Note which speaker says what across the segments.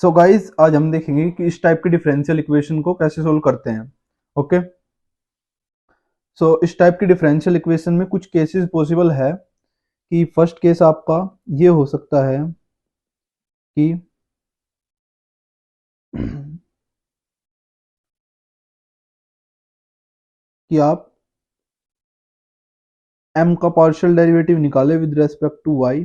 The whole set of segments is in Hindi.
Speaker 1: सो गाइज आज हम देखेंगे कि इस टाइप की डिफरेंशियल इक्वेशन को कैसे सोल्व करते हैं। ओके, सो इस टाइप की डिफरेंशियल इक्वेशन में कुछ केसेस पॉसिबल है कि फर्स्ट केस आपका ये हो सकता है कि कि आप m का पार्शियल डेरिवेटिव निकाले विद रेस्पेक्ट टू y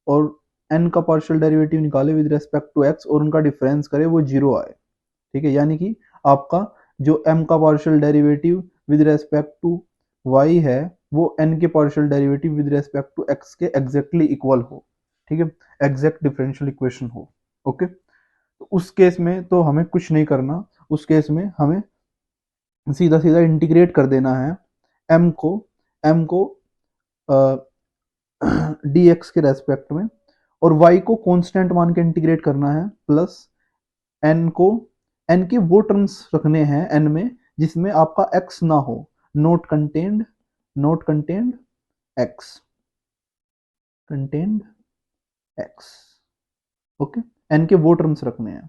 Speaker 1: और n का पार्शियल डेरिवेटिव निकाले विद रेस्पेक्ट टू x और उनका डिफरेंस करे वो जीरो आए। ठीक है, यानी कि आपका जो m का partial derivative with respect to y है वो n के partial derivative with respect to x के एग्जैक्टली इक्वल हो। ठीक है, एग्जैक्ट डिफरेंशियल इक्वेशन हो। ओके, तो उस केस में तो हमें कुछ नहीं करना, उस केस में हमें सीधा सीधा इंटीग्रेट कर देना है m को dx के रेस्पेक्ट में और y को कांस्टेंट मान के इंटीग्रेट करना है, प्लस n को n के वो टर्म्स रखने हैं n में जिसमें आपका x ना हो, note contained x, contained x। Okay, n के वो टर्म्स रखने हैं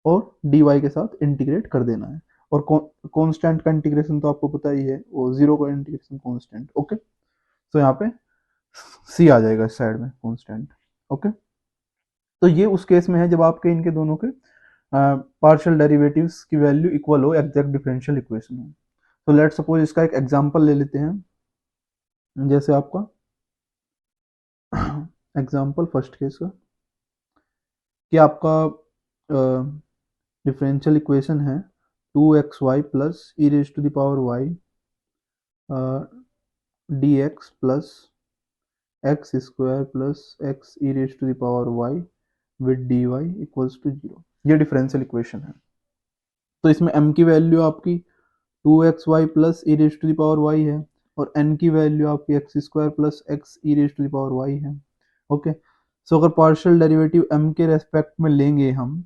Speaker 1: और dy के साथ इंटीग्रेट कर देना है। और कांस्टेंट का इंटीग्रेशन तो आपको पता ही है, वो जीरो का इंटीग्रेशन कांस्टेंट। ओके, तो यहाँ पे c आ जाएगा इस साइड में कांस्टेंट। ओके, तो ये उस केस में है जब आपके इनके दोनों के पार्शियल डेरिवेटिव्स की वैल्यू इक्वल हो, एग्जैक्ट डिफरेंशियल इक्वेशन हो। तो लेट सपोज इसका एक एग्जांपल ले लेते हैं, जैसे आपका एग्जांपल फर्स्ट केस का कि आपका डिफरेंशियल इक्वेशन है 2xy plus e raise to the power y d x plus x square plus x e raise to the power y with d y equals to zero. ये डिफरेंशियल इक्वेशन है। तो इसमें m की वैल्यू आपकी 2xy plus e raise to the power y है और n की वैल्यू आपकी x square plus x e raise to the power y है। ओके, सो अगर पार्शियल डेरिवेटिव m के रेस्पेक्ट में लेंगे, हम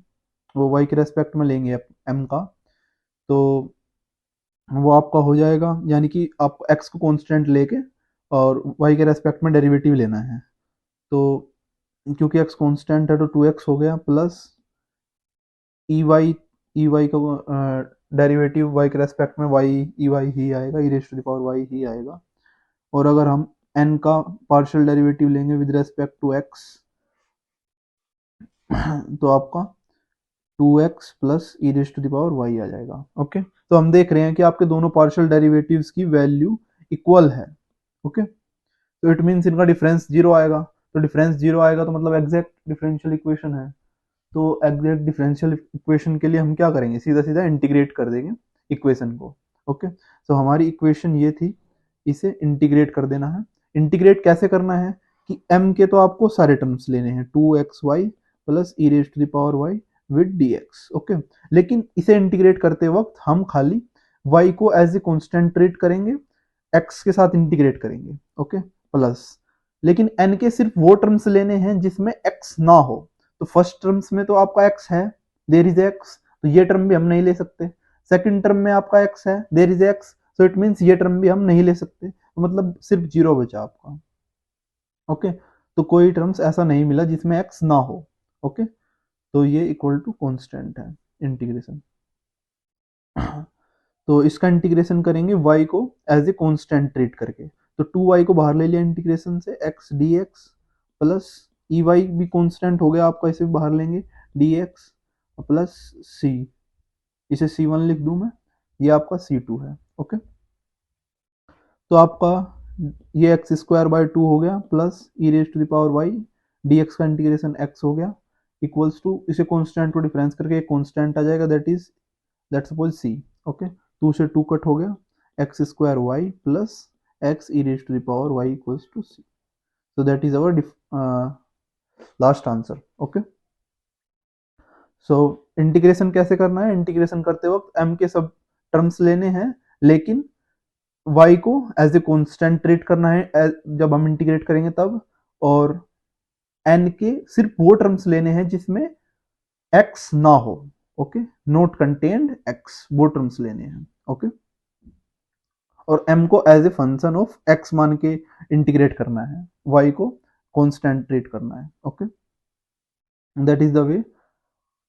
Speaker 1: वो y के रेस्पेक्ट में लेंगे m का, तो वो आपका हो जाएगा, यानी कि आप x को कांस्टेंट लेके और y के रेस्पेक्ट में डेरिवेटिव लेना है। तो क्योंकि x कांस्टेंट है तो 2x हो गया प्लस ई वाई का डेरिवेटिव y के रेस्पेक्ट में y ई वाई ही आएगा, e raise to the power y ही आएगा। और अगर हम n का पार्शियल डेरिवेटिव लेंगे विद रेस्पेक्ट टू x तो आपका 2x plus e raise to the power y आ जाएगा। ओके, तो हम देख रहे हैं कि आपके दोनों पार्शियल डेरिवेटिव्स की वैल्यू इक्वल है। ओके, तो इट मीन्स इनका डिफरेंस जीरो आएगा। तो डिफरेंस जीरो आएगा तो मतलब एग्जैक्ट डिफरेंशियल इक्वेशन है। तो एग्जैक्ट डिफरेंशियल इक्वेशन के लिए हम क्या करेंगे, सीधा सीधा इंटीग्रेट कर देंगे इक्वेशन को। ओके, तो हमारी इक्वेशन ये थी, इसे इंटीग्रेट कर देना है। इंटीग्रेट कैसे करना है कि m के तो आपको सारे टर्म्स लेने हैं, 2xy plus e raise to the power y with dx। Okay, लेकिन इसे इंटीग्रेट करते वक्त हम खाली y को एज ए कांस्टेंट ट्रीट करेंगे, x के साथ इंटीग्रेट करेंगे। ओके, प्लस लेकिन n के सिर्फ वो टर्म्स लेने हैं जिसमें x ना हो। तो फर्स्ट टर्म्स में तो आपका x है, देयर इज x, तो ये टर्म भी हम नहीं ले सकते। सेकंड टर्म में आपका x है, there is x, so it means ये टर्म भी हम नहीं ले सकते। तो मतलब सिर्फ जीरो बचा आपका। ओके, तो कोई टर्म्स ऐसा नहीं मिला जिसमें x ना हो। ओके, तो ये इक्वल टू कांस्टेंट है इंटीग्रेशन। तो इसका इंटीग्रेशन करेंगे y को एज ए कांस्टेंट ट्रीट करके। तो 2y को बाहर ले लिया इंटीग्रेशन से, x dx plus e y भी कांस्टेंट हो गया आपका, इसे भी बाहर लेंगे, dx प्लस c, इसे c1 लिख दूं मैं, ये आपका c2 है। ओके, तो आपका ये एक्स स्क्वायर बाय 2 हो गया plus e raise to the power y dx का इंटीग्रेशन x हो गया इक्वल्स टू, इसे कांस्टेंट को डिफरेंस करके एक कांस्टेंट आ जाएगा, that is let's suppose c। Okay, 2 से 2 कट हो गया, x square y plus x e raise to the power y equals to c। so that is our last answer. Okay, so integration कैसे करना है, इंटीग्रेशन करते वक्त m के सब टर्म्स लेने हैं लेकिन y को एज ए कांस्टेंट ट्रीट करना है जब हम इंटीग्रेट करेंगे तब, और n के सिर्फ वो टर्म्स लेने हैं जिसमें x ना हो। ओके, नोट कंटेन्ड x, वो टर्म्स लेने हैं। ओके, और m को as a function of x मान के इंटीग्रेट करना है, y को कांस्टेंट ट्रीट करना है। Okay, that is the way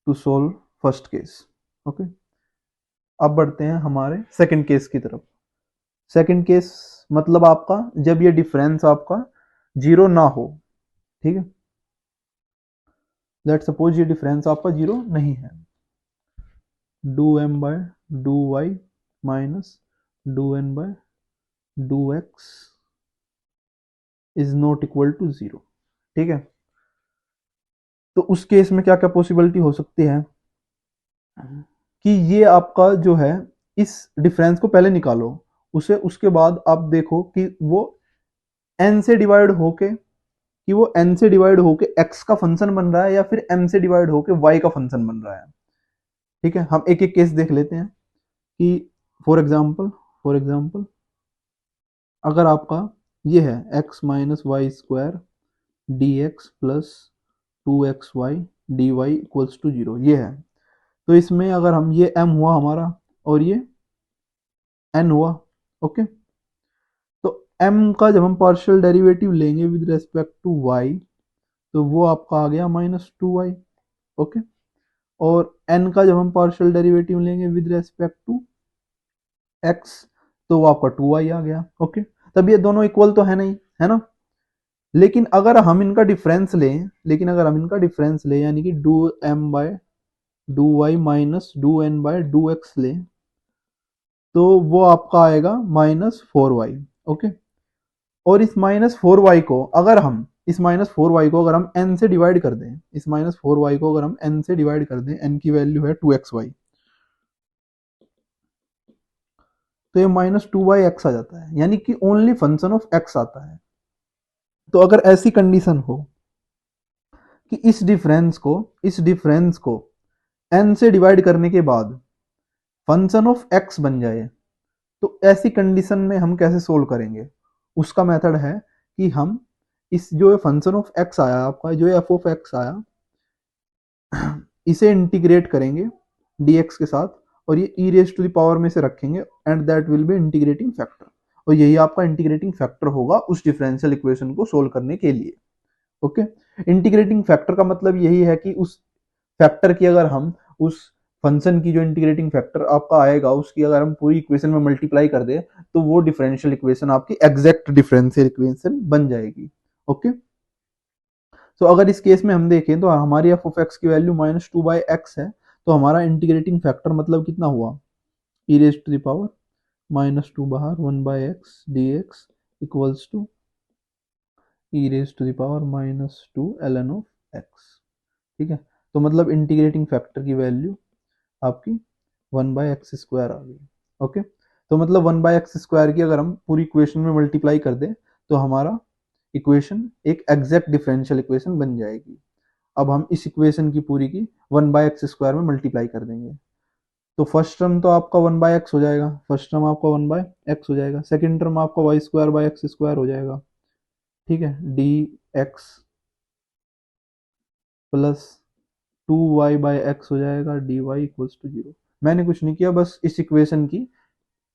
Speaker 1: to solve first case. Okay, अब बढ़ते हैं हमारे सेकंड केस की तरफ। सेकंड केस मतलब आपका जब ये डिफरेंस आपका जीरो ना हो, ठीक है। लेट सपोज ये डिफरेंस आपका जीरो नहीं है, do m by do y minus do n by do x is not equal to zero, ठीक है। तो उस केस में क्या क्या पॉसिबिलिटी हो सकती है कि ये आपका जो है इस डिफरेंस को पहले निकालो, उसे उसके बाद आप देखो कि वो n से डिवाइड होके x का फंक्शन बन रहा है या फिर m से डिवाइड होके y का फंक्शन बन रहा है, ठीक है। हम एक एक केस देख लेते हैं कि फॉर एग्जाम्पल अगर आपका ये है x minus y square d x plus two x y d y equals to zero, ये है। तो इसमें अगर हम ये m हुआ हमारा और ये n हुआ, ओके। तो m का जब हम पार्शियल डेरिवेटिव लेंगे विद रेस्पेक्ट टू y, तो वो आपका आ गया -2y, ओके। और n का जब हम पार्शियल डेरिवेटिव लेंगे विद रेस्पेक्ट टू x, तो वो आपका 2y आ गया, ओके। तब ये दोनों इक्वल तो है नहीं, है ना। लेकिन अगर हम इनका डिफरेंस ले यानी कि do m by do y minus do n by do x ले, तो वो आपका आएगा -4y, ओके। और इस -4y को अगर हम n से डिवाइड कर दें, n की वैल्यू है 2xy, तो ये -2y(x) आ जाता है, यानी कि ओनली फंक्शन ऑफ x आता है। तो अगर ऐसी कंडीशन हो कि इस डिफरेंस को n से डिवाइड करने के बाद फंक्शन ऑफ x बन जाए, तो ऐसी कंडीशन में हम कैसे सोल्व करेंगे? उसका मेथड है कि हम इस जो फंक्शन ऑफ x आया आपका, जो एफ ऑफ x आया, इसे इंटीग्रेट करेंगे dx के साथ और ये e raise to the power में से रखेंगे and that will be integrating factor, और यही आपका इंटीग्रेटिंग फैक्टर होगा उस डिफरेंशियल इक्वेशन को सोल्व करने के लिए, ओके। इंटीग्रेटिंग फैक्टर का मतलब यही है कि उस फैक्टर की अगर हम उस फंक्शन की जो इंटीग्रेटिंग फैक्टर आपका आएगा उसकी अगर हम पूरी इक्वेशन में मल्टीप्लाई कर दे, तो वो डिफरेंशियल इक्वेशन आपकी एग्जैक्ट डिफरेंशियल इक्वेशन बन जाएगी, ओके। तो अगर इस केस में हम देखें तो हमारी एफ ऑफ एक्स की वैल्यू -2/x है, तो हमारा इंटीग्रेटिंग फैक्टर मतलब कितना हुआ, e raise to the power -2 बाहर 1/x dx equals to e raise to the power -2 ln of x, ठीक है। तो मतलब इंटीग्रेटिंग फैक्टर की वैल्यू आपकी 1/x² आ गई, ओके। तो मतलब 1/x² की अगर हम पूरी इक्वेशन में मल्टीप्लाई कर दें तो हमारा इक्वेशन एक एग्जैक्ट डिफरेंशियल इक्वेशन बन जाएगी। अब हम इस इक्वेशन की पूरी की 1/x² में मल्टीप्लाई कर देंगे, तो फर्स्ट टर्म तो आपका 1/x हो जाएगा, सेकंड टर्म आपका y² हो जाएगा, ठीक है। dx प्लस 2y/x हो जाएगा, dy इक्वल्स टू 0। मैंने कुछ नहीं किया, बस इस इक्वेशन की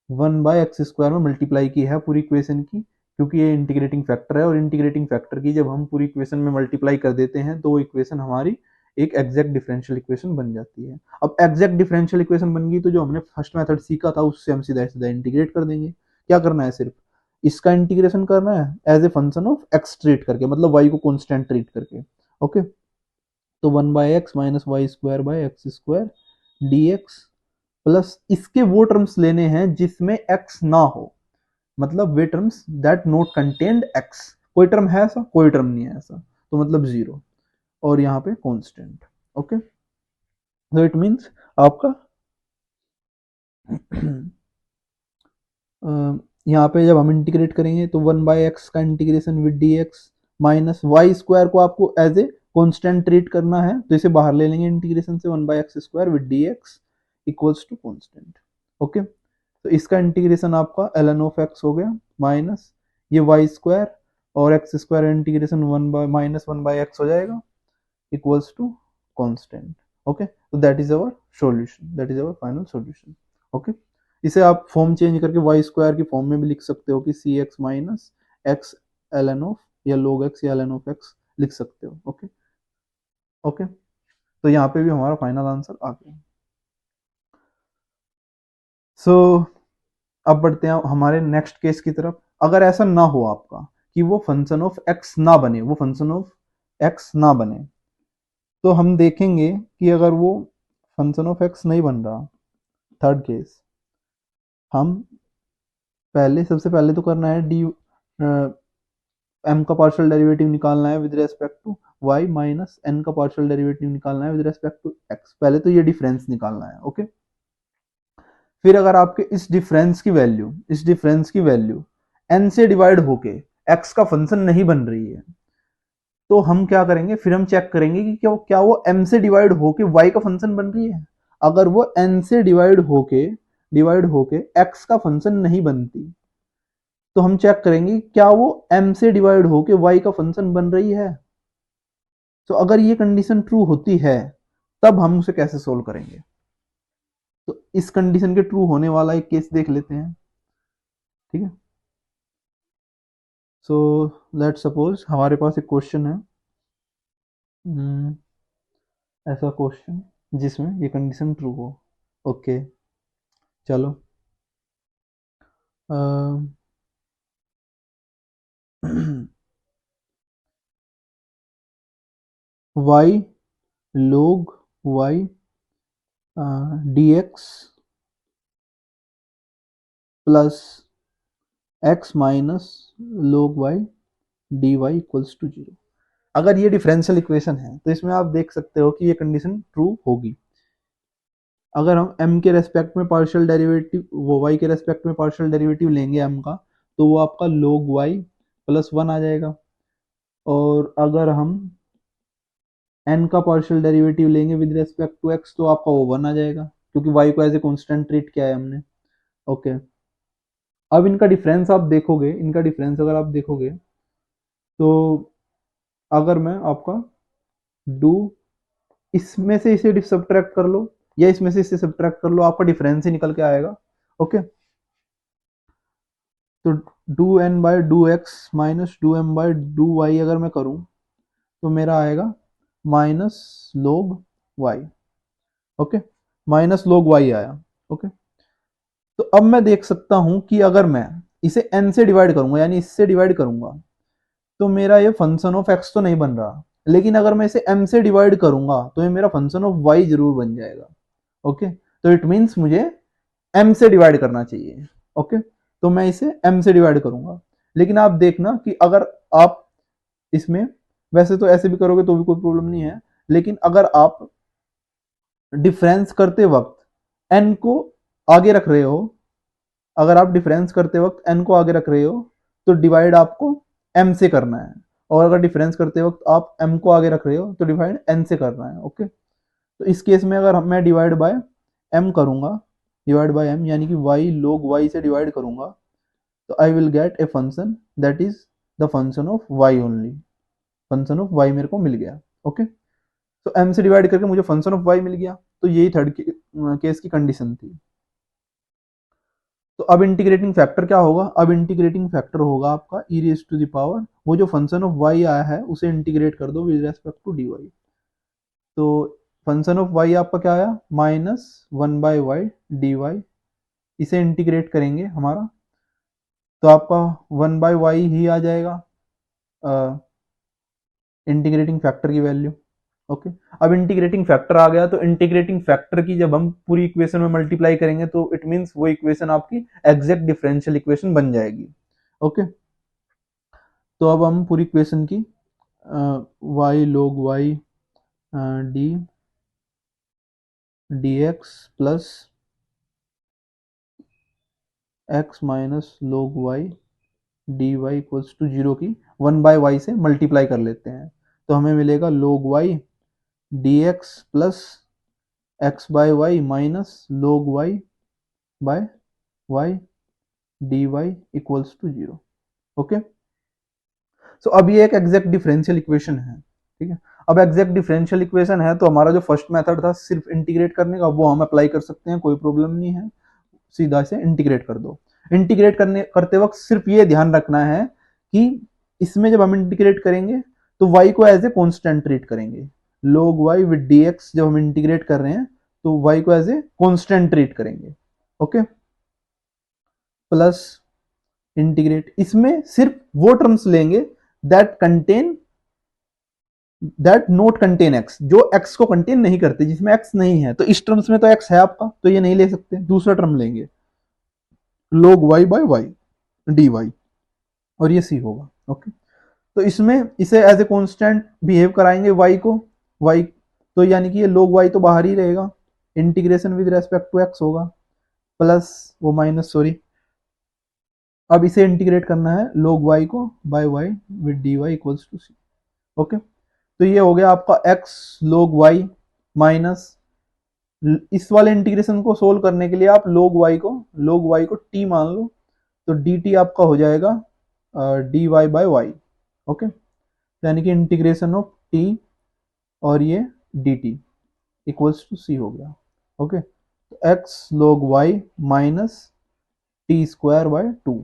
Speaker 1: 1/x² में मल्टीप्लाई की है पूरी इक्वेशन की, क्योंकि ये इंटीग्रेटिंग फैक्टर है और इंटीग्रेटिंग फैक्टर की जब हम पूरी इक्वेशन में मल्टीप्लाई कर देते हैं तो वो इक्वेशन हमारी एक एग्जैक्ट डिफरेंशियल इक्वेशन बन जाती है। अब एग्जैक्ट डिफरेंशियल इक्वेशन बन गई तो जो हमने फर्स्ट मेथड सीखा था उससे हम सीधा सीधा इंटीग्रेट कर देंगे। क्या करना है, सिर्फ इसका इंटीग्रेशन करना है as a function of x treat करके, मतलब वाई को कॉन्स्टेंट ट्रीट करके, ओके। तो 1/x minus y² dx plus इसके वो टर्म्स लेने हैं जिसमें x ना हो, मतलब वे terms that not contained x। कोई टर्म है ऐसा? कोई टर्म नहीं है ऐसा, तो मतलब 0, और यहाँ पे constant, okay. So it means आपका यहाँ पे जब हम इंटीग्रेट करेंगे तो 1/x का integration with dx minus y² को आपको एज ए कांस्टेंट ट्रीट करना है, तो इसे बाहर ले लेंगे इंटीग्रेशन से, 1/x² with dx equals to constant, okay. तो इसका इंटीग्रेशन आपका ln ऑफ x हो गया माइनस ये y² और x² इंटीग्रेशन -1/x हो जाएगा इक्वल्स टू कांस्टेंट, ओके। तो that is our solution, that is our final solution, okay. इसे आप फॉर्म चेंज करके y² की फॉर्म में भी लिख सकते हो कि cx minus x ln of या log x या ln ऑफ x लिख सकते हो, ओके, ओके। तो यहाँ पे भी हमारा फाइनल आंसर आ गया। सो अब बढ़ते हैं हमारे नेक्स्ट केस की तरफ। अगर ऐसा ना हो आपका कि वो फंक्शन ऑफ एक्स ना बने, वो फंक्शन ऑफ एक्स ना बने, तो हम देखेंगे कि अगर वो फंक्शन ऑफ एक्स नहीं बन रहा, थर्ड केस, हम पहले सबसे पहले तो करना है डी एम का पार्शियल डेरिवेटिव निकालना है with respect to y, minus n का पार्शियल डेरिवेटिव निकालना है विद रेस्पेक्ट टू एक्स। पहले तो ये डिफरेंस निकालना है, ओके। फिर अगर आपके इस डिफरेंस की वैल्यू एन से डिवाइड होके एक्स का फंक्शन नहीं बन रही है, तो हम क्या करेंगे, फिर हम चेक करेंगे कि क्या वो एम से डिवाइड होके वाई का फंक्शन बन रही है। अगर वो एन से डिवाइड होके एक्स का फंक्शन नहीं बनती, तो हम चेक करेंगे क्या वो एम से डिवाइड होके वाई का फंक्शन बन रही है। तो अगर ये कंडीशन ट्रू होती है, तब हम उसे कैसे सोल्व करेंगे। तो इस कंडीशन के ट्रू होने वाला एक केस देख लेते हैं, ठीक है। सो लेट सपोज हमारे पास एक क्वेश्चन है, ऐसा क्वेश्चन जिसमें ये कंडीशन ट्रू हो। ओके, चलो y log y dx plus x minus log y dy equals to 0। अगर ये डिफरेंशियल इक्वेशन है तो इसमें आप देख सकते हो कि ये कंडीशन ट्रू होगी। अगर हम m के रेस्पेक्ट में पार्शियल डेरिवेटिव, वो y के रेस्पेक्ट में पार्शियल डेरिवेटिव लेंगे m का, तो वो आपका log y प्लस 1 आ जाएगा। और अगर हम n का पार्शियल डेरिवेटिव लेंगे विद रेस्पेक्ट टू x, तो आपका वो 1 आ जाएगा, क्योंकि y को एज ए कांस्टेंट ट्रीट किया है हमने, ओके। अब इनका डिफरेंस आप देखोगे, इनका डिफरेंस अगर आप देखोगे, तो अगर मैं आपका डू इसमें से इसे सब्ट्रैक्ट कर लो या इसमें से इसे सब्ट्रैक्ट कर लो, आपका डिफरेंस ही निकल के आएगा, ओके। तो do n by do x minus do m by do y अगर मैं करूं, तो मेरा आएगा minus log y, okay. Minus log y आया, ओके। तो अब मैं देख सकता हूं कि अगर मैं इसे n से डिवाइड करूंगा, यानी इससे डिवाइड करूंगा, तो मेरा ये फंक्शन ऑफ x तो नहीं बन रहा, लेकिन अगर मैं इसे m से डिवाइड करूंगा तो ये मेरा फंक्शन ऑफ y जरूर बन जाएगा, ओके। तो इट मीन्स मुझे m से डिवाइड करना चाहिए, ओके। तो मैं इसे m से डिवाइड करूंगा, लेकिन आप देखना कि अगर आप इसमें, वैसे तो ऐसे भी करोगे तो भी कोई प्रॉब्लम नहीं है, लेकिन अगर आप डिफरेंस करते वक्त n को आगे रख रहे हो, अगर आप डिफरेंस करते वक्त n को आगे रख रहे हो, तो डिवाइड आपको m से करना है। और अगर डिफरेंस करते वक्त आप m को आगे रख रहे हो, तो डिवाइड n से करना है, ओके। तो इस केस में अगर मैं डिवाइड बाय m करूंगा, डिवाइड बाय m यानी कि y log y से डिवाइड करूंगा, तो I will get a function that is the function of y only. Function of y मेरे को मिल गया, ओके। तो m से डिवाइड करके मुझे फंक्शन ऑफ y मिल गया। तो यही थर्ड केस की कंडीशन थी। तो अब इंटीग्रेटिंग फैक्टर क्या होगा, अब इंटीग्रेटिंग फैक्टर होगा आपका e raise to the power, वो जो फंक्शन ऑफ y आया है उसे इंटीग्रेट कर दो विद रेस्पेक्ट टू dy। तो फंक्शन ऑफ y आपका क्या आया, माइनस 1/y dy। इसे इंटीग्रेट करेंगे हमारा, तो आपका 1/y ही आ जाएगा इंटीग्रेटिंग फैक्टर की वैल्यू, ओके। अब इंटीग्रेटिंग फैक्टर आ गया, तो इंटीग्रेटिंग फैक्टर की जब हम पूरी इक्वेशन में मल्टीप्लाई करेंगे, तो इट मींस वो इक्वेशन आपकी एग्जैक्ट डिफरेंशियल इक्वेशन बन जाएगी, ओके। तो अब हम पूरी इक्वेशन की y log y d d x plus x minus log y d y equals to 0 की 1/y से मल्टीप्लाई कर लेते हैं। तो हमें मिलेगा log y d x plus x by y minus log y by y d y equals to 0, okay. So अब ये एक एग्जैक्ट डिफरेंशियल इक्वेशन है, ठीक है। अब एग्जैक्ट डिफरेंशियल इक्वेशन है, तो हमारा जो फर्स्ट मेथड था सिर्फ इंटीग्रेट करने का, वो हम अप्लाई कर सकते हैं, कोई प्रॉब्लम नहीं है। सीधा से इंटीग्रेट कर दो। इंटीग्रेट करते वक्त सिर्फ ये ध्यान रखना है कि इसमें जब हम इंटीग्रेट करेंगे तो y को एज ए कांस्टेंट ट्रीट करेंगे। log y विद dx जब हम इंटीग्रेट कर रहे हैं तो y को एज ए कॉन्स्टेंट ट्रीट करेंगे, ओके, प्लस इंटीग्रेट, इसमें सिर्फ वो टर्म्स लेंगे दैट नोट कंटेन x, जो x को कंटेन नहीं करते, जिसमें x नहीं है। तो इस टर्म्स में तो x है आपका, तो ये नहीं ले सकते, दूसरा टर्म लेंगे log y by y dy, और ये c होगा, ओके। तो इसमें इसे एज ए कांस्टेंट बिहेव कराएंगे y को, y, तो यानी कि ये log y तो बाहर ही रहेगा, integration with respect to x होगा, प्लस वो माइनस, सॉरी, अब इसे इंटीग्रेट करना है log y को by y with dy equals to c, okay. तो ये हो गया आपका x log y माइनस, इस वाले इंटीग्रेशन को सोल्व करने के लिए आप log y को t मान लो, तो dt आपका हो जाएगा dy बाय y, ओके, यानी कि इंटीग्रेशन ऑफ t और ये dt इक्वल्स टू c हो गया, ओके। तो x log y minus T square by 2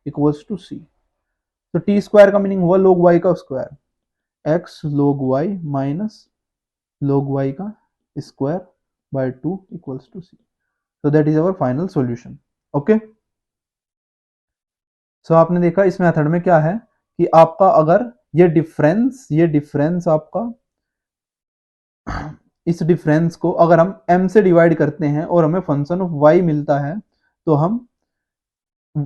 Speaker 1: equals to c। तो टी स्क्वायर का मीनिंग हुआ log y का square, x log y minus log y का square by 2 equals to c। So that is our final solution, okay. So आपने देखा इस मेथड में क्या है कि आपका अगर ये डिफरेंस आपका इस डिफरेंस को अगर हम m से डिवाइड करते हैं और हमें फंक्शन ऑफ y मिलता है, तो हम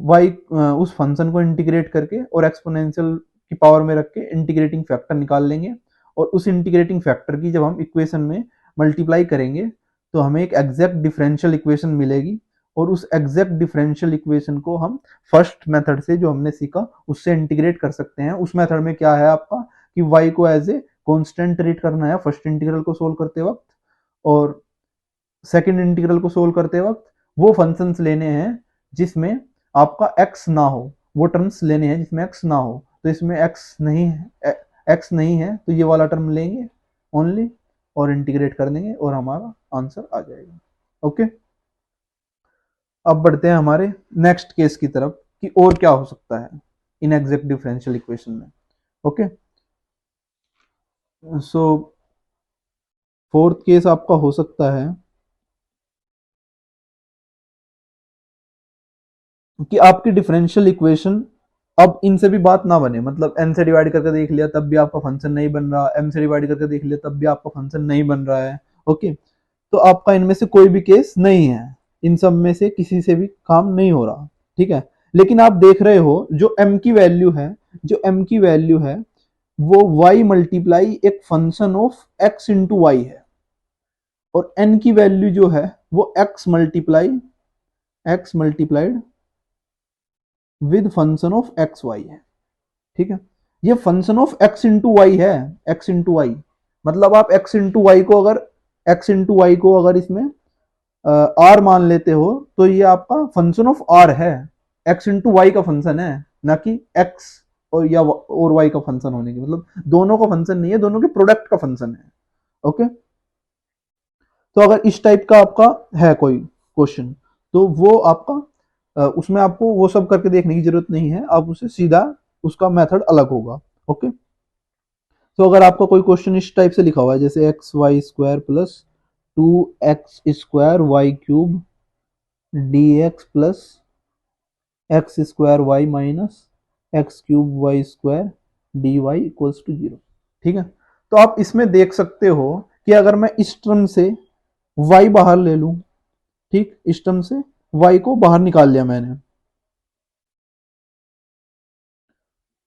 Speaker 1: y उस फंक्शन को इंटीग्रेट करके और एक्सपोनेंशियल की पावर में रख के इंटीग्रेटिंग फैक्टर निकाल लेंगे, और उस इंटीग्रेटिंग फैक्टर की जब हम इक्वेशन में मल्टीप्लाई करेंगे तो हमें एक एग्जैक्ट डिफरेंशियल इक्वेशन मिलेगी, और उस एग्जैक्ट डिफरेंशियल इक्वेशन को हम फर्स्ट मेथड से जो हमने सीखा उससे इंटीग्रेट कर सकते हैं। उस मेथड में क्या है आपका कि y को एज ए कांस्टेंट ट्रीट करना है फर्स्ट इंटीग्रल को सोल्व करते वक्त, और सेकंड इंटीग्रल को सोल्व करते वक्त वो फंक्शंस लेने हैं जिसमें आपका x ना हो, वो टर्म्स लेने हैं जिसमें x ना हो। तो इसमें x नहीं है तो ये वाला टर्म लेंगे ओनली और इंटीग्रेट कर देंगे और हमारा आंसर आ जाएगा, ओके। अब बढ़ते हैं हमारे नेक्स्ट केस की तरफ कि और क्या हो सकता है इन एग्जैक्ट डिफरेंशियल इक्वेशन में, ओके। सो फोर्थ केस आपका हो सकता है कि आपकी डिफरेंशियल इक्वेशन अब इनसे भी बात ना बने, मतलब n से डिवाइड करके देख लिया तब भी आपका फंक्शन नहीं बन रहा, m से डिवाइड करके देख लिया तब भी आपका फंक्शन नहीं बन रहा है, ओके। तो आपका इनमें से कोई भी केस नहीं है, इन सब में से किसी से भी काम नहीं हो रहा, ठीक है। लेकिन आप देख रहे हो जो m की वैल्यू है वो y मल्टीप्लाई एक function of x into y है, और n की वैल्यू जो है वो x multiplied with function of x y है, ठीक है। ये function of x into y है, x इंटू वाई, मतलब आप x इंटू वाई को अगर इसमें r मान लेते हो तो ये आपका फंक्शन ऑफ r है, x इंटू वाई का फंक्शन है, ना कि x और y का फंक्शन होने की, मतलब दोनों का फंक्शन नहीं है, दोनों के प्रोडक्ट का फंक्शन है, ओके। तो अगर इस टाइप का आपका है कोई क्वेश्चन तो वो आपका उसमें आपको वो सब करके देखने की जरूरत नहीं है, आप उसे सीधा उसका मेथड अलग होगा, ओके। तो अगर आपका कोई क्वेश्चन इस टाइप से लिखा हुआ है जैसे x y square plus 2x square y cube d x plus x square y minus x cube y square d y equals to 0, ठीक है। तो आप इसमें देख सकते हो कि अगर मैं इस टर्म से y बाहर ले लूं, ठीक, इस टर्म से y को बाहर निकाल लिया मैंने,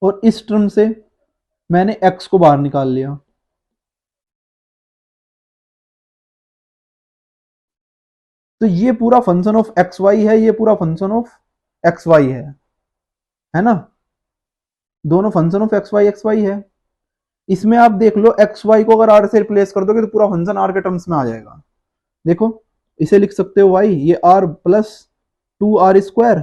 Speaker 1: और इस टर्म से मैंने x को बाहर निकाल लिया, तो ये पूरा फंक्शन ऑफ एक्स वाई है, ये पूरा फंक्शन ऑफ एक्स वाई है ना, दोनों फंक्शन ऑफ एक्स वाई है। इसमें आप देख लो एक्स वाई को अगर आर से रिप्लेस कर दोगे तो पूरा फंक्शन आर के टर्म्स में आ जाएगा, देखो इसे लिख सकते हो y, ये r plus 2r square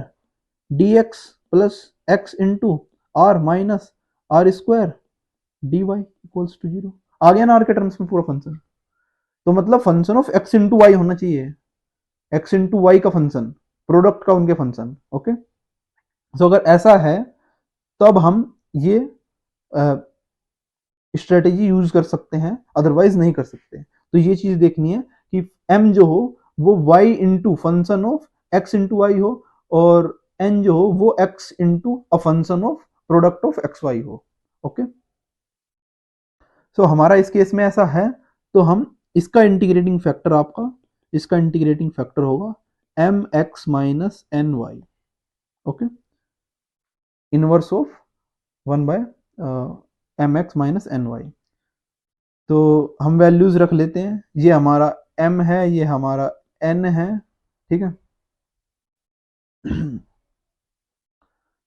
Speaker 1: d x plus x into r minus r square d y equals to 0, आ गया ना आर के टर्म्स में पूरा फंक्शन। तो मतलब function of x into y होना चाहिए, एक्स इंटू वाई का फंक्शन, प्रोडक्ट का उनके फंक्शन, ओके। तो अगर ऐसा है तब हम ये स्ट्रेटेजी यूज कर सकते हैं, अदरवाइज नहीं कर सकते। तो ये चीज देखनी है कि m जो हो वो y into function of x into y हो, और n जो हो वो x into a function of product of x y हो। ओके, सो हमारा इस केस में ऐसा है, तो हम इसका इंटीग्रेटिंग फैक्टर आपका, इसका इंटीग्रेटिंग फैक्टर होगा m x minus n y. Okay, inverse of 1 by m x minus n y. तो हम वैल्यूज रख लेते हैं, ये हमारा m है, ये हमारा n है, ठीक है।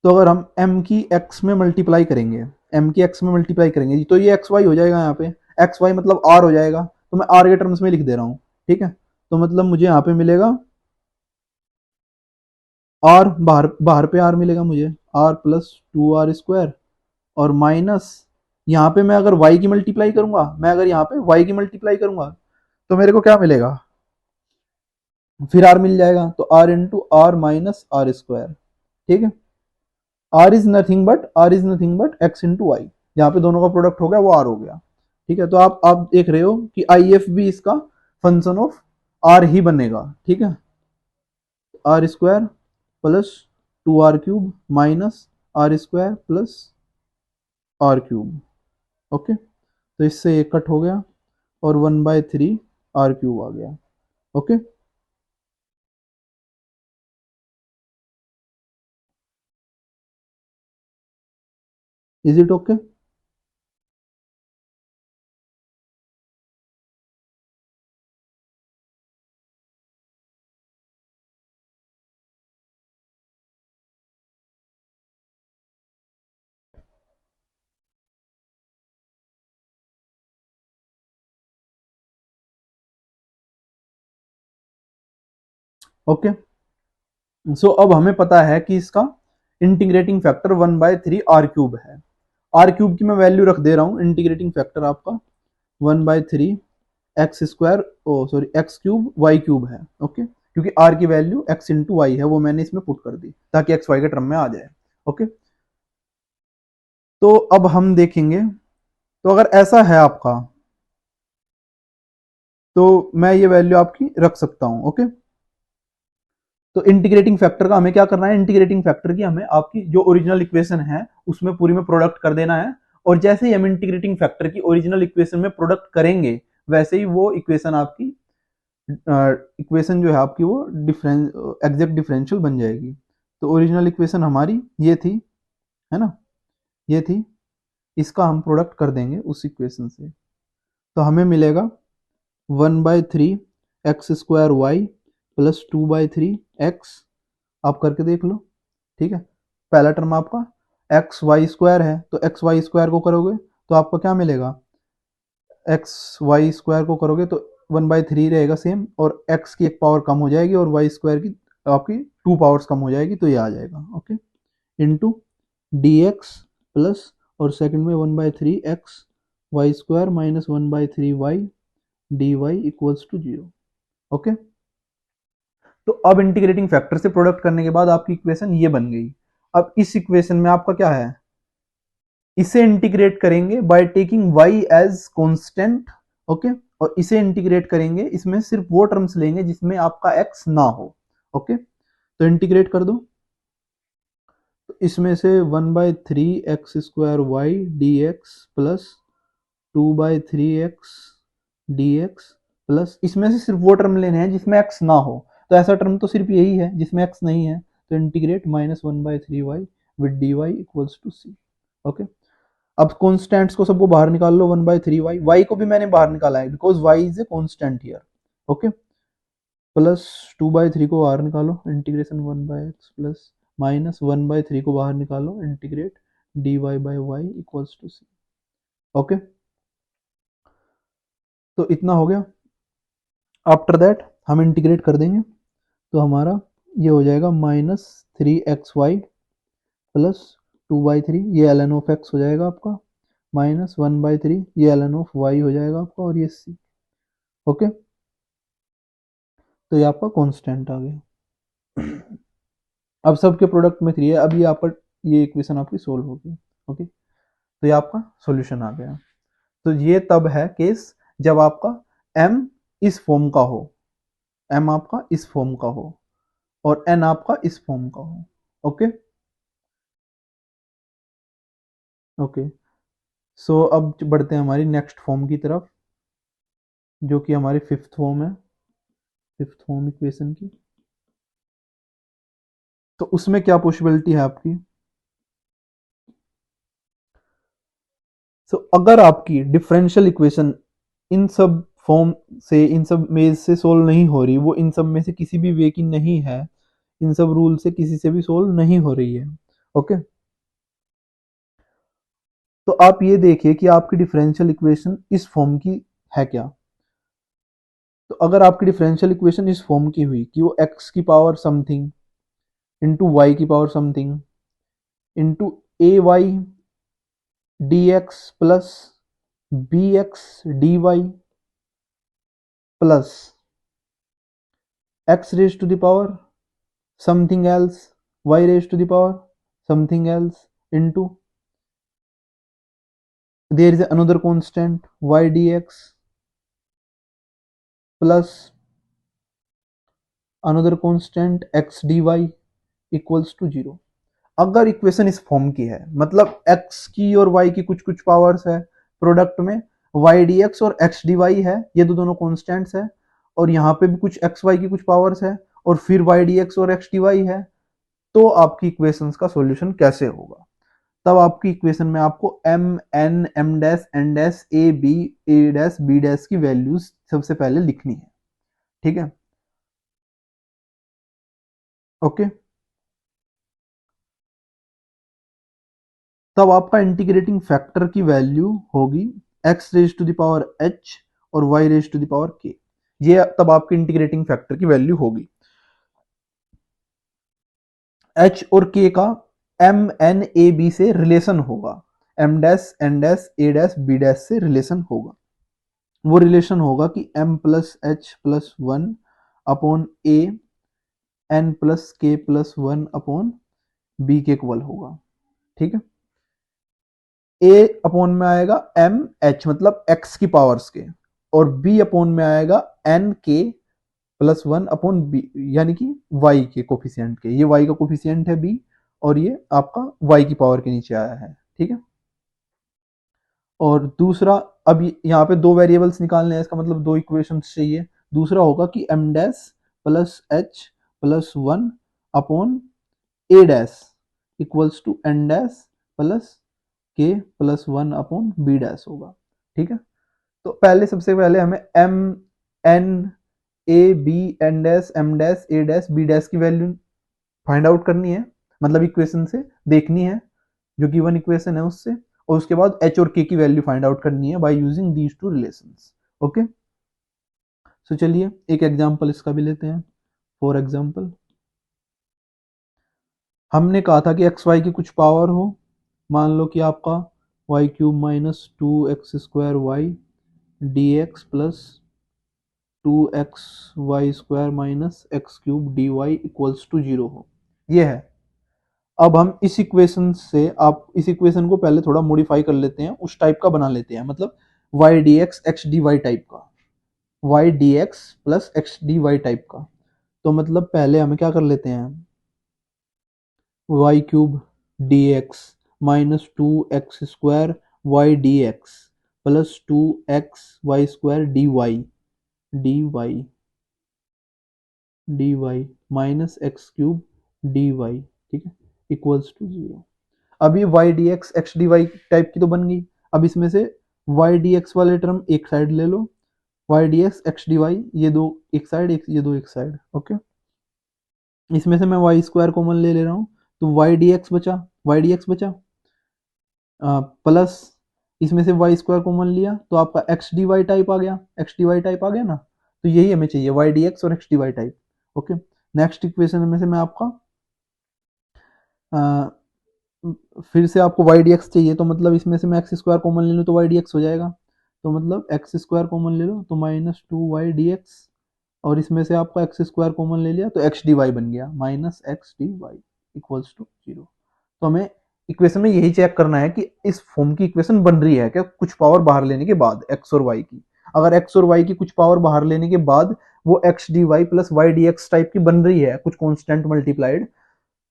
Speaker 1: तो अगर हम m की x में मल्टीप्लाई करेंगे, m की x में मल्टीप्लाई करेंगे तो ये xy हो जाएगा, यहाँ पे xy मतलब r हो जाएगा, तो मैं r के टर्म्स में लिख दे रहा हूँ, ठीक है। तो मतलब मुझे यहाँ पे मिलेगा r, बाहर बाहर पे r मिलेगा मुझे, r प्लस 2r² और माइनस, यहाँ पे मैं अगर y की मल्टीप्लाई करूंगा, मैं अगर यहाँ पे y की मल्टीप्लाई करूंगा तो मेरे को क्या मिलेगा, फिर r मिल जाएगा, तो r into r minus r², ठीक है। r is nothing but x into y, यहाँ पे दोनों का प्रोडक्ट हो गया वो r हो गया, ठीक है। तो आप देख रहे हो कि IF भी इसका फंक्शन ऑफ r ही बनेगा, ठीक है। r² plus 2r³ minus r² plus r³। Okay, तो इससे एक कट हो गया और 1/3 r³ आ गया। Okay, is it okay? Okay, so अब हमें पता है कि इसका इंटीग्रेटिंग फैक्टर 1/3 r³ है। r³ की मैं वैल्यू रख दे रहा हूँ, इंटीग्रेटिंग फैक्टर आपका 1/3 x², ओ सॉरी x³ y³ है। ओके, क्योंकि r की वैल्यू x इंटू वाई है, वो मैंने इसमें पुट कर दी ताकि x y के टर्म में आ जाए। ओके, तो अब हम देखेंगे, तो अगर ऐसा है आपका तो मैं ये वैल्यू आपकी रख सकता हूं। ओके, तो इंटीग्रेटिंग फैक्टर का हमें क्या करना है, इंटीग्रेटिंग फैक्टर की हमें आपकी जो ओरिजिनल इक्वेशन है उसमें पूरी में प्रोडक्ट कर देना है, और जैसे ही हम इंटीग्रेटिंग फैक्टर की ओरिजिनल इक्वेशन में प्रोडक्ट करेंगे वैसे ही वो इक्वेशन आपकी, इक्वेशन जो है आपकी वो डिफरेंस एग्जैक्ट डिफरेंशियल बन जाएगी। तो ओरिजिनल इक्वेशन हमारी ये थी, है ना, ये थी, इसका हम प्रोडक्ट कर देंगे उस इक्वेशन से, तो हमें मिलेगा 1/3 x² y प्लस 2/3 x, आप करके देख लो, ठीक है। पहला टर्म आपका XY² है, तो XY² को करोगे तो आपको क्या मिलेगा, XY² को करोगे तो 1/3 रहेगा सेम, और x की एक पावर कम हो जाएगी और y² की आपकी 2 पावर्स कम हो जाएगी, तो ये आ जाएगा। ओके, इंटू dx प्लस, और सेकंड में 1/3 x y² minus 1/3 y dy equals to 0। Okay, तो अब इंटीग्रेटिंग फैक्टर से प्रोडक्ट करने के बाद आपकी इक्वेशन ये बन गई। अब इस इक्वेशन में आपका क्या है, इसे इंटीग्रेट करेंगे by taking y as constant. Okay, और इसे इंटीग्रेट करेंगे, इसमें सिर्फ वो टर्म्स लेंगे जिसमें आपका x ना हो। ओके, तो इंटीग्रेट कर दो, तो इसमें से 1/3 x² y dx plus 2/3 x dx plus, इसमें से सिर्फ वो टर्म लेने हैं जिसमें x ना हो, तो ऐसा टर्म तो सिर्फ यही है जिसमें x नहीं है, तो integrate minus 1/3 y with dy equals to c। Okay, अब कॉन्स्टेंट्स को सबको बाहर निकाल लो, 1/3 y को भी मैंने बाहर निकाला है because y is a constant here. Okay, plus 2/3 को बाहर निकालो, इंटीग्रेशन 1/x प्लस माइनस 1/3 को बाहर निकालो, integrate dy by y equals to c। Okay, तो इतना हो गया। आफ्टर दैट हम इंटीग्रेट कर देंगे, तो हमारा ये हो जाएगा -3xy प्लस 2/3, ये ln ऑफ x हो जाएगा आपका, माइनस 1/3, ये ln ऑफ y हो जाएगा आपका, और ये c। ओके, तो ये आपका कांस्टेंट आ गया। अब सबके प्रोडक्ट में 3 है, अब ये आप ये इक्वेशन आपकी सोल्व होगी। ओके, तो ये आपका सॉल्यूशन आ गया। तो ये तब है केस जब आपका m इस फॉर्म का हो, m आपका इस फॉर्म का हो और n आपका इस फॉर्म का हो। ओके ओके, सो अब बढ़ते हैं हमारी नेक्स्ट फॉर्म की तरफ, जो कि हमारी फिफ्थ फॉर्म है, फिफ्थ फॉर्म इक्वेशन की। तो उसमें क्या पॉसिबिलिटी है आपकी? सो अगर आपकी डिफरेंशियल इक्वेशन इन सब फॉर्म से, इन सब में से सोल्व नहीं हो रही, वो इन सब में से किसी भी वे की नहीं है, इन सब रूल से किसी से भी सोल्व नहीं हो रही है, ओके, तो आप ये देखिए कि आपकी डिफरेंशियल इक्वेशन इस फॉर्म की है क्या। तो अगर आपकी डिफरेंशियल इक्वेशन इस फॉर्म की हुई कि वो x की पावर समथिंग इंटू वाई की power something into a y d x plus b x d y plus x raised to the power something else y raised to the power something else into there is another constant y dx plus another constant x dy equals to 0। अगर इक्वेशन इस फॉर्म की है, मतलब x की और y की कुछ कुछ पावर्स है, प्रोडक्ट में y dx और x dy है, ये दोनों कॉन्स्टेंट्स है, और यहाँ पे भी कुछ x y की कुछ पावर्स है, और फिर y dx और x dy है, तो आपकी इक्वेशंस का सॉल्यूशन कैसे होगा? तब आपकी इक्वेशन में आपको m n m dash n dash a dash b dash की वैल्यूज सबसे पहले लिखनी है, ठीक है, ओके। तब आपका इंटीग्रेटिंग फैक्टर की वैल्यू होगी x raise to the power h और y raise to the power k, ये तब आपके इंटीग्रेटिंग फैक्टर की वैल्यू होगी। h और k का m n a b से रिलेशन होगा, m dash n dash a dash b dash से रिलेशन होगा। वो रिलेशन होगा कि m plus H plus one upon A N plus के प्लस वन अपॉन बी के इक्वल होगा, ठीक है। ए अपॉन में आएगा एम एच मतलब एक्स की पावर्स के, और बी अपॉन में आएगा एन के प्लस वन अपॉन बी, यानी कि वाई के कोफिशियंट के, ये वाई का कोफिशियंट है बी, और ये आपका वाई की पावर के नीचे आया है, ठीक है। और दूसरा, अब यहाँ पे दो वेरिएबल्स निकालने हैं, इसका मतलब दो इक्वेशंस चाहिए। दूसरा होगा कि M dash plus H plus one upon A dash equals to N dash plus के plus one upon B dash होगा, ठीक है। तो पहले सबसे पहले हमें M N A B N dash M dash A dash B dash की वैल्यू फाइंड आउट करनी है, मतलब इक्वेशन से देखनी है, जो गिवन इक्वेशन है उससे, और उसके बाद एच और के की वैल्यू फाइंड आउट करनी है by using these two relations, okay. So चलिए एक एग्जांपल इसका भी लेते हैं। फॉर एग्जांपल हमने कहा था कि एक्स वाई की कुछ पावर हो, मान लो कि आपका y cube minus two x square y d x plus two x y square minus x cube d y equals to 0 हो, ये है। अब हम इस इक्वेशन से, आप इस इक्वेशन को पहले थोड़ा मॉडिफाई कर लेते हैं, उस टाइप का बना लेते हैं, मतलब y d x x d y type का, y d x plus x d y type का। तो मतलब पहले हमें क्या कर लेते हैं, y cube d x minus two x square y d x plus two x y square d y minus x cube d y, ठीक है, इक्वल्स टू 0। अब ये y d x d y type की तो बन गई। अब इसमें से वाई डी एक्स वाले टर्म एक साइड ले लो, y d x d y ये दो एक साइड, ये दो एक साइड, ओके। इसमें से मैं वाई स्क्वायर कॉमन ले रहा हूँ, तो वाई डी एक्स बचा, वाई डी एक्स बचा प्लस इसमें से वाई स्क्वायर कॉमन लिया, तो आपका एक्स डी वाई टाइप आ गया, एक्स डी वाई टाइप आ गया ना। तो यही हमें चाहिए, वाई डी एक्स और x d y type, okay. Next equation में से मैं आपका फिर से आपको वाई डी एक्स चाहिए, तो मतलब इसमें से मैं एक्स स्क्वायर कॉमन ले लूँ तो वाई डी एक्स हो जाएगा, तो मतलब एक्स स्क्वायर कॉमन ले लो तो minus two y d x, और इसमें से आपका एक्स स्क्वायर कॉमन ले लिया तो एक्स डी वाई बन गया, minus x d y equals to 0। तो हमें इक्वेशन में यही चेक करना है कि इस फॉर्म की इक्वेशन बन रही है क्या, कुछ पावर बाहर लेने के बाद एक्स और वाई की। अगर एक्स और वाई की कुछ पावर बाहर लेने के बाद वो x d y plus y d x type की बन रही है, कुछ कॉन्स्टेंट मल्टीप्लाइड,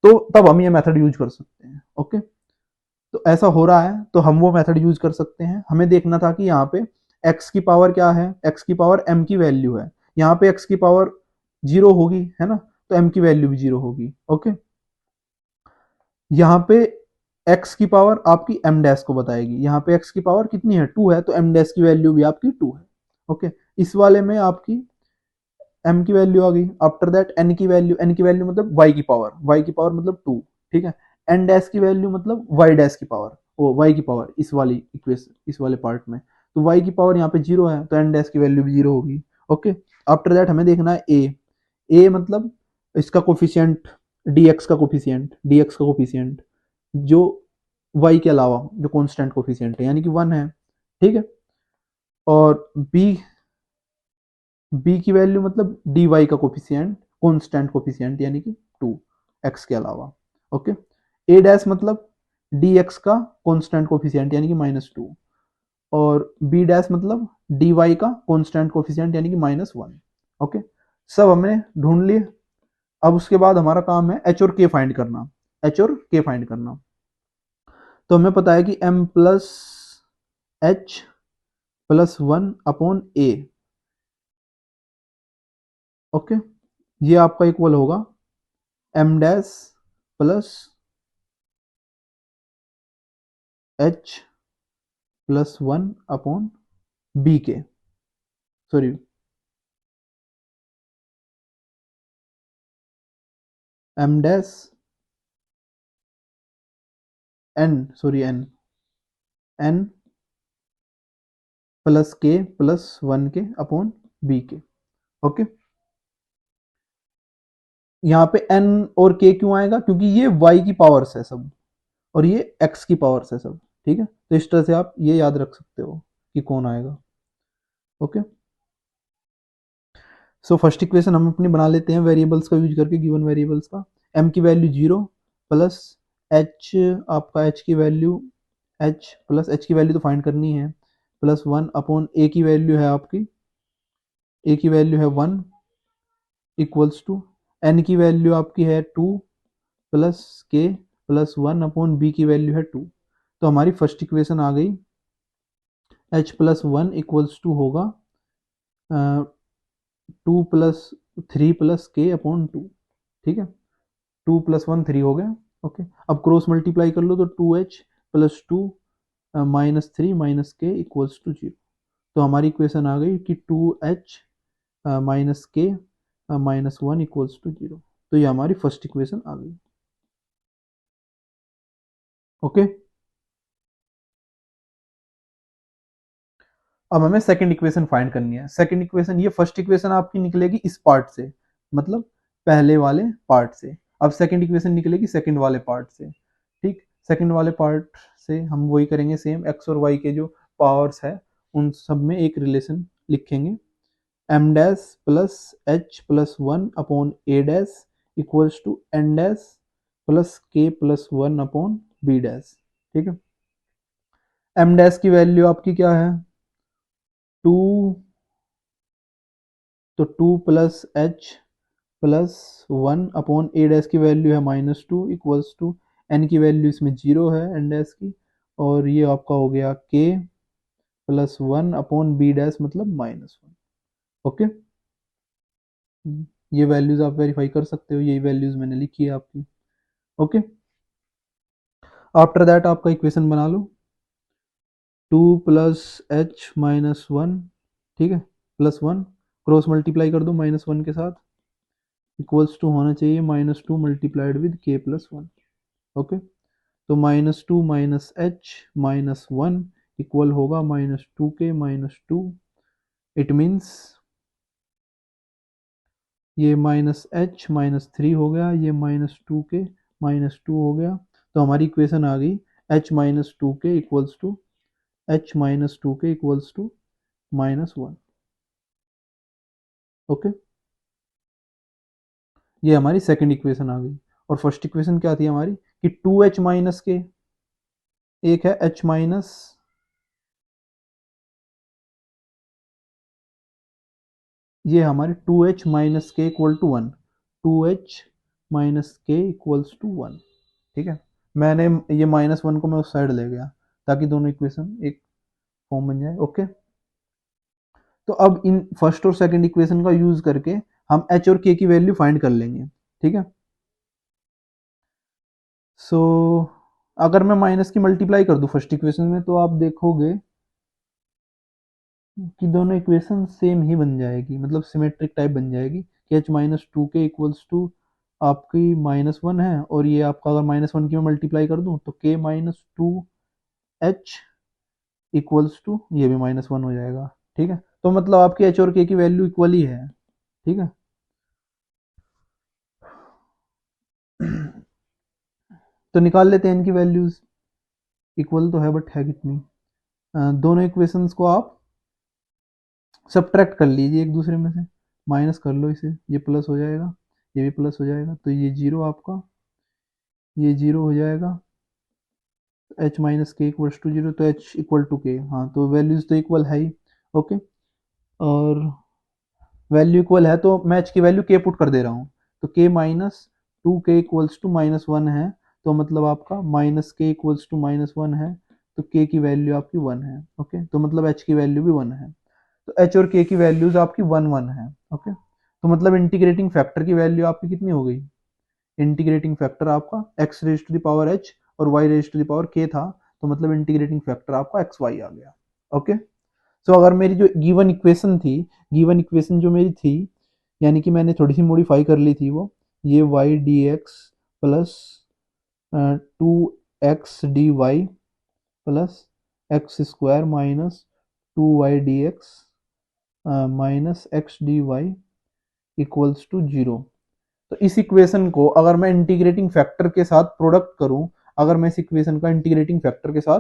Speaker 1: तो तब हम ये मेथड यूज कर सकते हैं। ओके, तो ऐसा हो रहा है तो हम वो मेथड यूज कर सकते हैं। हमें देखना था कि यहाँ पे x की पावर क्या है, x की पावर m की वैल्यू है, यहाँ पे x की पावर 0 होगी, है ना, तो m की वैल्यू भी 0 होगी। ओके, यहाँ पे x की पावर आपकी m डैश को बताएगी, यहाँ पे x की पावर कितनी है 2 है, तो m डैश की वैल्यू भी आपकी 2 है। ओके, इस वाले में आपकी m की वैल्यू आ गई। आफ्टर दैट n की वैल्यू मतलब y की पावर मतलब 2, ठीक है। n डैश की वैल्यू मतलब y डैश की पावर, ओ y की पावर इस वाली इक्वेशन, इस वाले पार्ट में, तो y की पावर यहाँ पे 0 है, तो n डैश की वैल्यू भी 0 होगी। ओके, आफ्टर दैट हमें देखना है a मतलब इसका कोफिशियंट, dx का कोफिशियंट जो y के अलावा जो कांस्टेंट कोफिशियंट है, यानी कि 1 है, ठीक है। और b की वैल्यू मतलब dy का कोफिशियंट, कांस्टेंट कोफिशियंट यानी कि 2 x के अलावा। ओके, a डैश मतलब dx का कांस्टेंट कोफिशियंट यानी कि -2, और b डैश मतलब dy का कांस्टेंट कोफिशियंट यानी कि -1। ओके, सब हमने ढूंढ लिए। अब उसके बाद हमारा काम है h और k फाइंड करना, h और k फाइंड करना। तो हमें पता है कि m plus h plus 1 upon a। Okay, ये आपका इक्वल होगा m dash plus h plus 1 upon b के, sorry m dash n plus k plus 1 के अपॉन b के। ओके, यहाँ पे n और k क्यों आएगा, क्योंकि ये y की पावर्स है सब, और ये x की पावर्स है सब, ठीक है। तो इस तरह से आप ये याद रख सकते हो कि कौन आएगा। ओके, सो फर्स्ट इक्वेशन हम अपनी बना लेते हैं वेरिएबल्स का यूज करके, गिवन वेरिएबल्स का। m की वैल्यू 0 प्लस h, आपका h की वैल्यू h प्लस h की वैल्यू तो फाइंड करनी है, प्लस 1 अपॉन a की वैल्यू है आपकी, a की वैल्यू है 1 इक्वल्स टू n की वैल्यू आपकी है 2 plus k plus 1 upon b की वैल्यू है 2। तो हमारी फर्स्ट इक्वेशन आ गई, h प्लस 1 इक्वल्स टू होगा 2 प्लस 3 प्लस k अपॉन 2, ठीक है। 2 प्लस 1 3 हो गया। ओके, अब क्रॉस मल्टीप्लाई कर लो तो 2h प्लस 2 माइनस 3 माइनस के इक्वल्स टू 0। तो हमारी इक्वेशन आ गई कि 2h माइनस के माइनस 1 इक्वल्स टू 0। तो ये हमारी फर्स्ट इक्वेशन आ गई। ओके, अब हमें सेकंड इक्वेशन फाइंड करनी है। सेकंड इक्वेशन, ये फर्स्ट इक्वेशन आपकी निकलेगी इस पार्ट से, मतलब पहले वाले पार्ट से। अब सेकंड इक्वेशन निकलेगी सेकंड वाले पार्ट से, ठीक। सेकंड वाले पार्ट से हम वही करेंगे सेम, एक्स और वाई के जो पावर्स है उन सब में एक रिलेशन लिखेंगे, m dash plus H plus 1 upon A dash equals to N dash plus के प्लस 1 अपॉन बी डैश, ठीक है। एम डैश की वैल्यू आपकी क्या है 2, तो 2 प्लस एच प्लस 1 अपॉन ए डैश की वैल्यू है -2 इक्वल्स टू एन की वैल्यू इसमें 0 है एन डैश की, और ये आपका हो गया के प्लस 1 अपॉन बी डैश मतलब -1। ओके, ये वैल्यूज आप वेरीफाई कर सकते हो, यही वैल्यूज मैंने लिखी है आपकी। ओके, आफ्टर दैट आपका इक्वेशन बना लो, 2 प्लस एच माइनस 1, ठीक है, प्लस 1 क्रॉस मल्टीप्लाई कर दो -1 के साथ, इक्वल्स टू होना चाहिए -2 मल्टीप्लाइड विद के प्लस 1। ओके, तो -2 माइनस एच माइनस 1 इक्वल होगा -2 के -2। इट मीन्स ये -h -3 हो गया, ये -2 के -2 हो गया। तो हमारी इक्वेशन आ गई h -2 के इक्वल्स टू -1। ओके, ये हमारी सेकंड इक्वेशन आ गई। और फर्स्ट इक्वेशन क्या थी हमारी कि 2h माइनस के, एक है h माइनस, ये हमारे 2h माइनस के इक्वल टू 1, 2h माइनस के इक्वल्स टू 1। ठीक है, मैंने ये -1 को मैं उस साइड ले गया ताकि दोनों इक्वेशन एक फॉर्म बन जाए। ओके, तो अब इन फर्स्ट और सेकंड इक्वेशन का यूज करके हम h और k की वैल्यू फाइंड कर लेंगे। ठीक है, सो अगर मैं माइनस की मल्टीप्लाई कर दूं फर्स्ट इक्वेशन में तो आप देखोगे कि दोनों इक्वेशन सेम ही बन जाएगी, मतलब सिमेट्रिक टाइप बन जाएगी कि h माइनस टू के इक्वल्स टू आपकी -1 है, और ये आपका अगर -1 की मैं मल्टीप्लाई कर दूं तो k minus two h equals to ये भी -1 हो जाएगा। ठीक है, तो मतलब आपकी h और k की वैल्यू इक्वल ही है। ठीक है, तो निकाल लेते हैं इनकी वैल्यूज। इक्वल तो है बट है कितनी, दोनों इक्वेशंस को आप सब्ट्रैक्ट कर लीजिए एक दूसरे में से, माइनस कर लो इसे, ये प्लस हो जाएगा, ये भी प्लस हो जाएगा, तो ये जीरो आपका, ये जीरो हो जाएगा, h माइनस के इक्वल्स टू जीरो, तो h इक्वल टू के, हाँ तो वैल्यूज तो इक्वल है ही। ओके, और वैल्यू इक्वल है तो मैं h की वैल्यू k पुट कर दे रहा हूँ, तो k माइनस टू के इक्वल्स टू -1 है, तो मतलब आपका माइनस के इक्वल्स टू -1 है, तो k की वैल्यू आपकी 1 है। ओके, तो मतलब h की वैल्यू भी 1 है, तो h और k की वैल्यूज आपकी 1 1 है। ओके, तो मतलब इंटीग्रेटिंग फैक्टर की वैल्यू आपकी कितनी हो गई, इंटीग्रेटिंग फैक्टर आपका x raise to the power h और y raise to the power k था, तो मतलब इंटीग्रेटिंग फैक्टर आपका xy आ गया। ओके, सो अगर मेरी जो गिवन इक्वेशन थी, गिवन इक्वेशन जो मेरी थी, यानी कि मैंने थोड़ी सी मॉडिफाई कर ली थी, वो ये y dx plus 2x dy plus x square minus 2y dx minus x d y equals to zero. तो इस इक्वेशन को अगर मैं इंटीग्रेटिंग फैक्टर के साथ प्रोडक्ट करूं, अगर मैं इस इक्वेशन का इंटीग्रेटिंग फैक्टर के साथ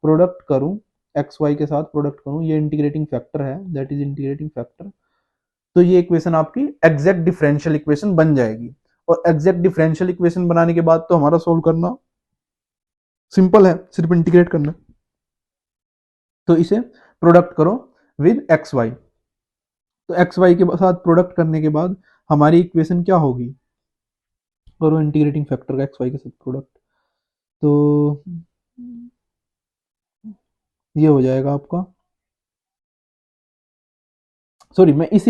Speaker 1: प्रोडक्ट करूं, एक्स वाई के साथ प्रोडक्ट करूं, ये इंटीग्रेटिंग फैक्टर है, दैट इज इंटीग्रेटिंग फैक्टर, तो ये इक्वेशन आपकी एग्जैक्ट डिफरेंशियल इक्वेशन बन जाएगी। और एग्जैक्ट डिफरेंशियल इक्वेशन बनाने के बाद तो हमारा सोल्व करना सिंपल है, सिर्फ इंटीग्रेट करना। तो इसे प्रोडक्ट करो विद एक्स वाई, तो एक्स वाई के साथ प्रोडक्ट करने के बाद हमारी इक्वेशन क्या होगी, करो इंटीग्रेटिंग फैक्टर का एक्स वाई के साथ प्रोडक्ट, तो ये हो जाएगा आपका, सॉरी मैं इस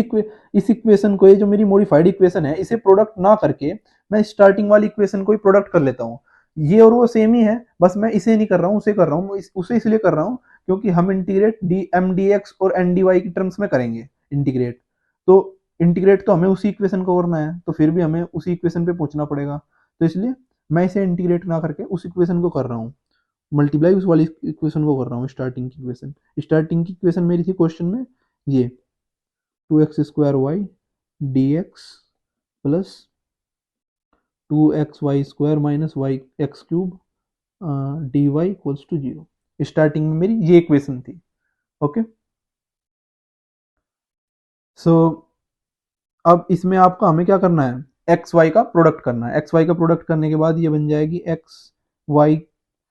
Speaker 1: इक्वेशन को, ये जो मेरी मॉडिफाइड इक्वेशन है, इसे प्रोडक्ट ना करके मैं स्टार्टिंग वाली इक्वेशन को ही प्रोडक्ट कर लेता हूँ। ये और वो सेम ही है, बस मैं इसे नहीं कर रहा हूँ, उसे कर रहा हूँ, उसे इसलिए कर रहा हूँ क्योंकि हम integrate d m d x और एन डी वाई की टर्म्स में करेंगे इंटीग्रेट, तो इंटीग्रेट तो हमें उसी इक्वेशन को करना है, तो फिर भी हमें उसी इक्वेशन पे पहुंचना पड़ेगा, तो इसलिए मैं इसे इंटीग्रेट ना करके उस इक्वेशन को कर रहा हूँ, मल्टीप्लाई उस वाली इक्वेशन को कर रहा हूँ, स्टार्टिंग की इक्वेशन। स्टार्टिंग की इक्वेशन मेरी थी क्वेश्चन में ये 2x² d x plus 2xy² minus y x cube d y equals to zero, starting में मेरी ये इक्वेशन थी। ओके, सो अब इसमें आपका हमें क्या करना है, एक्स वाई का प्रोडक्ट करना है, एक्स वाई का प्रोडक्ट करने के बाद ये बन जाएगी x y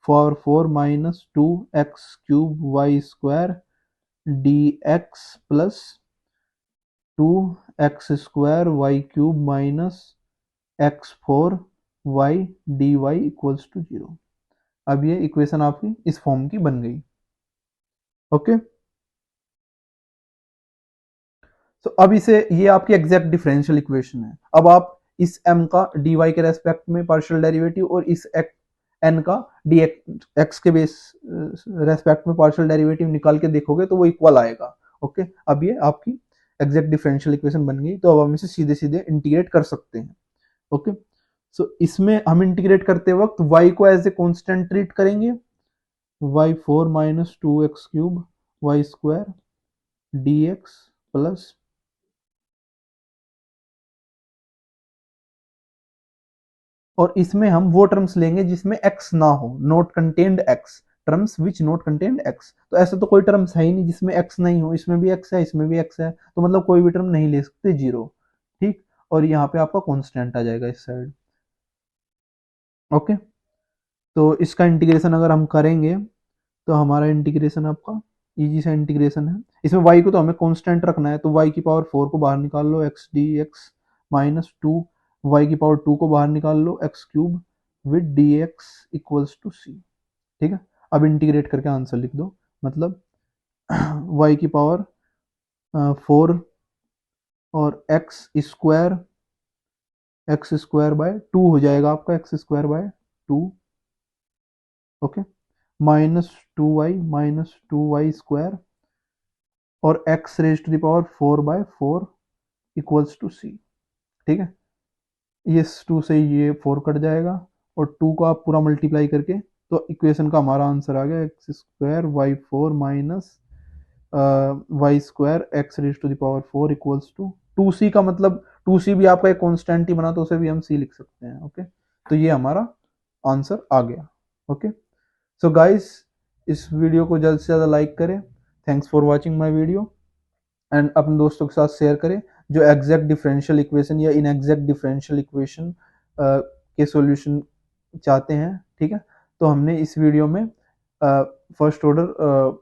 Speaker 1: for 4 minus 2x³ y² d x plus 2x² y³ x4 y equals to zero. अब ये इक्वेशन आपकी इस फॉर्म की बन गई। ओके, तो अब इसे, ये आपकी एग्जैक्ट डिफरेंशियल इक्वेशन है। अब आप इस m का dy के रेस्पेक्ट में पार्शियल डेरिवेटिव और इस n का dx के बेस रेस्पेक्ट में पार्शियल डेरिवेटिव निकाल के देखोगे तो वो इक्वल आएगा। ओके, अब ये आपकी एग्जैक्ट डिफरेंशियल इक्वेशन बन गई, तो अब हम इसे सीधे सीधे इंटीग्रेट कर सकते हैं। ओके, सो इसमें हम इंटीग्रेट करते वक्त y को एज ए कांस्टेंट ट्रीट करेंगे, y4 minus 2x³ y² dx plus, और इसमें हम वो टर्म्स लेंगे जिसमें x ना हो, not contained x, terms which not contained x, तो ऐसा तो कोई टर्म्स है ही नहीं जिसमें x नहीं हो, इसमें भी x है, इसमें भी x है, तो मतलब कोई भी टर्म नहीं ले सकते, जीरो। ठीक, और यहाँ पे आपका कांस्टेंट आ जाएगा इस साइड। ओके, तो इसका इंटीग्रेशन अगर हम करेंगे तो हमारा इंटीग्रेशन आपका इजी सा इंटीग्रेशन है। इसमें y को तो हमें कांस्टेंट रखना है, तो y की पावर 4 को बाहर निकाल लो, x dx माइनस 2, y की पावर 2 को बाहर निकाल लो, x cube with dx equals to c। ठीक है, अब इंटीग्रेट करके आंसर लिख दो, मतलब y की पावर 4 और एक्स स्क्वायर बाय 2 हो जाएगा आपका, x square by 2, okay, minus two y square और x raise to the power 4/4 equals to c. ठीक है, ये 2 से ये 4 कट जाएगा और 2 को आप पूरा मल्टीप्लाई करके, तो इक्वेशन का हमारा आंसर आ गया x square y 4 minus y square x raise to the power 4 equals to 2c का मतलब 2c भी आपका एक कॉन्स्टेंट ही बना, तो उसे भी हम c लिख सकते हैं। ओके, तो ये हमारा आंसर आ गया। ओके, सो गाइस, इस वीडियो को जल्द से ज़्यादा लाइक करें। Thanks for watching my video and अपने दोस्तों के साथ शेयर करें जो एग्जैक्ट डिफरेंशियल इक्वेशन या इनएग्जैक्ट डिफरेंशियल इक्वेशन के सॉल्यूशन चाहते हैं। ठीक है, तो हमने इस वीडियो में फर्स्ट ऑर्डर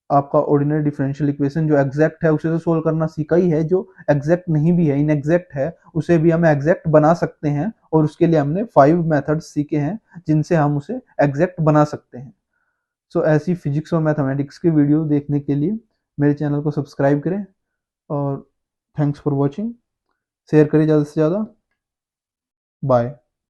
Speaker 1: आपका ऑर्डिनरी डिफरेंशियल इक्वेशन जो एग्जैक्ट है उसे तो सोल्व करना सीखा ही है, जो एग्जैक्ट नहीं भी है, इनएग्जैक्ट है, उसे भी हम एग्जैक्ट बना सकते हैं, और उसके लिए हमने 5 मेथड्स सीखे हैं जिनसे हम उसे एग्जैक्ट बना सकते हैं। सो ऐसी फिजिक्स और मैथमेटिक्स की वीडियो देखने के लिए मेरे चैनल को सब्सक्राइब करें, और थैंक्स फॉर वॉचिंग, शेयर करें ज़्यादा से ज़्यादा। बाय।